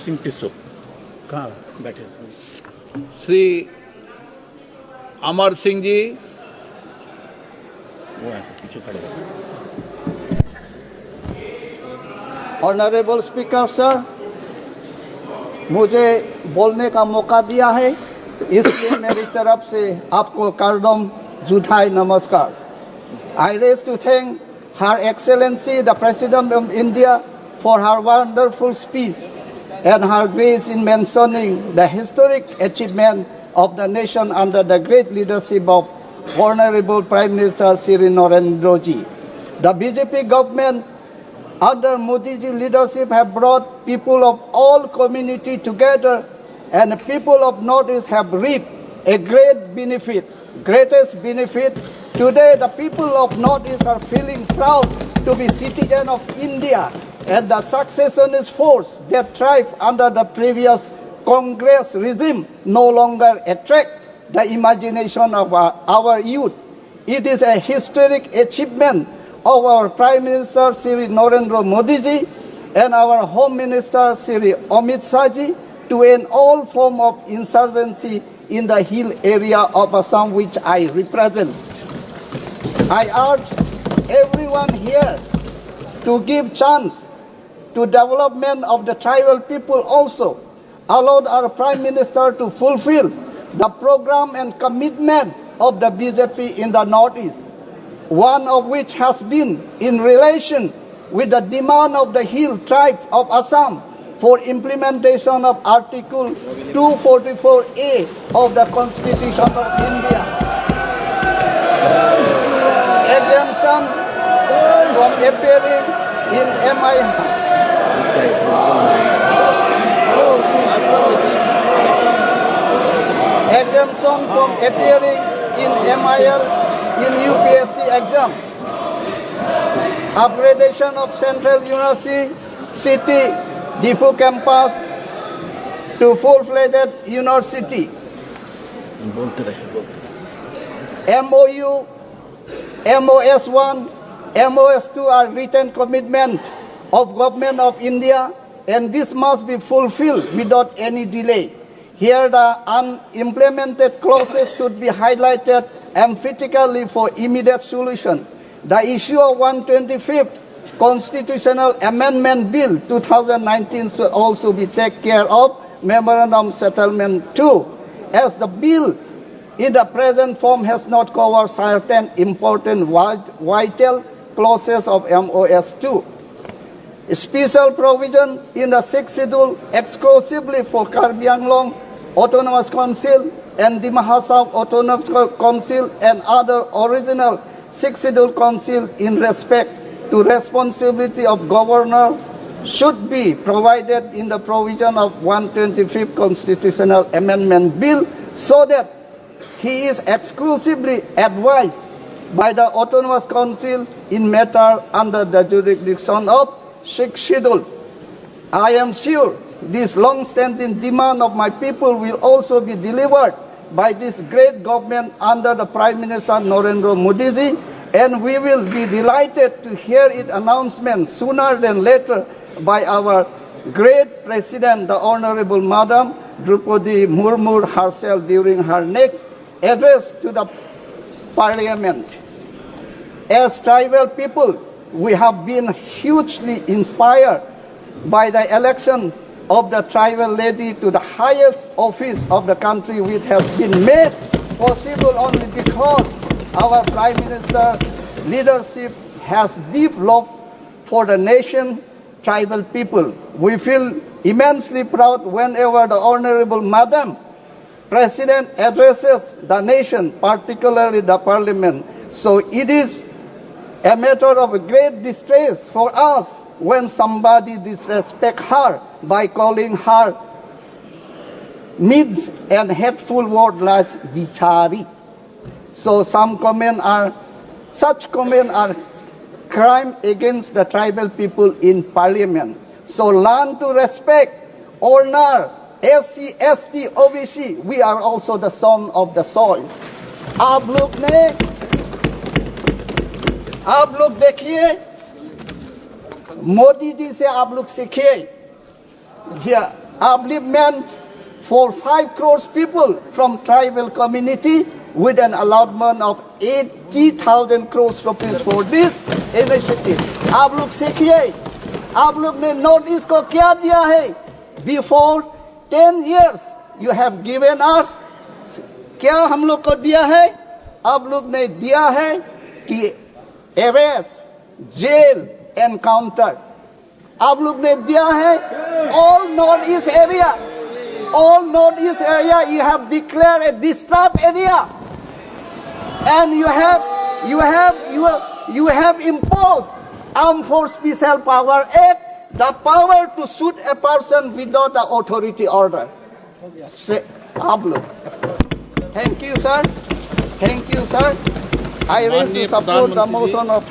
अमरसिंह टिस्सो कहाँ बैठे? श्री अमर सिंह जी, वो ऐसे पीछे खड़े हैं। ऑनरेबल स्पीकर सर, मुझे बोलने का मौका दिया है, इसलिए मेरी तरफ से आपको कारदम जुथाई नमस्कार। I raise to thank Her Excellency the President of India for her wonderful speech and her grace in mentioning the historic achievement of the nation under the great leadership of Honorable Prime Minister Shri Narendra Ji. The BJP government under Modi ji leadership have brought people of all community together, and the people of Northeast have reaped a greatest benefit. Today, the people of Northeast are feeling proud to be citizen of India, and the successionist force that thrived under the previous Congress regime no longer attract the imagination of our youth. It is a historic achievement of our Prime Minister Shri Narendra Modi ji and our Home Minister Shri Amit Shah ji to end all form of insurgency in the hill area of Assam, which I represent. I urge everyone here to give chance to development of the tribal people also. Allowed our Prime Minister to fulfill the program and commitment of the BJP in the Northeast, one of which has been in relation with the demand of the hill tribes of Assam for implementation of Article 244A of the Constitution of India. Exemption from appearing in exemption from appearing in MIL in UPSC exam. Upgradation of Central University City Difu campus to full-fledged university. MOU, MOS1, MOS2 are written commitment of Government of India, and this must be fulfilled without any delay. Here the unimplemented clauses should be highlighted emphatically for immediate solution. The issue of 125th Constitutional Amendment Bill 2019 should also be taken care of. Memorandum Settlement 2, as the bill in the present form has not covered certain important vital clauses of MOS2. Special provision in the 6th schedule exclusively for Karbi Anglong Autonomous Council and Dimahasa South Autonomous Council and other original 6th schedule council in respect to responsibility of governor should be provided in the provision of 125th Constitutional Amendment Bill, so that he is exclusively advised by the Autonomous Council in matter under the jurisdiction of 6th schedule. I am sure this long-standing demand of my people will also be delivered by this great government under the Prime Minister Narendra Modi ji, and we will be delighted to hear its announcement sooner than later by our great President, the Honorable Madam Draupadi Murmu herself during her next address to the Parliament. As tribal people, we have been hugely inspired by the election of the tribal lady to the highest office of the country, which has been made possible only because our Prime Minister leadership has deep love for the nation, tribal people. We feel immensely proud whenever the Honorable Madam President addresses the nation, particularly the Parliament. So it is a matter of great distress for us when somebody disrespects her by calling her names and hateful words like bichari. So such comments are crime against the tribal people in Parliament. So learn to respect, honor SC, ST, OBC. We are also the son of the soil. आप लोग देखिए, मोदी जी से आप लोग सीखिए। upliftment for 5 crores people from tribal community with an allotment of 80,000 crores rupees for this initiative. आप लोग सीखिए, आप लोग ने नोटिस को क्या दिया है? Before 10 years you have given us, क्या हम लोग को दिया है? आप लोग ने दिया है कि arrest, jail, encounter. आप लोग ने दिया है all northeast area. All northeast area you have declared a disturbed area, and you have imposed Armed Force Special Power Act, the power to shoot a person without the authority order. Say, आप लोग. Thank you, sir. Thank you, sir. I raise to support the motion of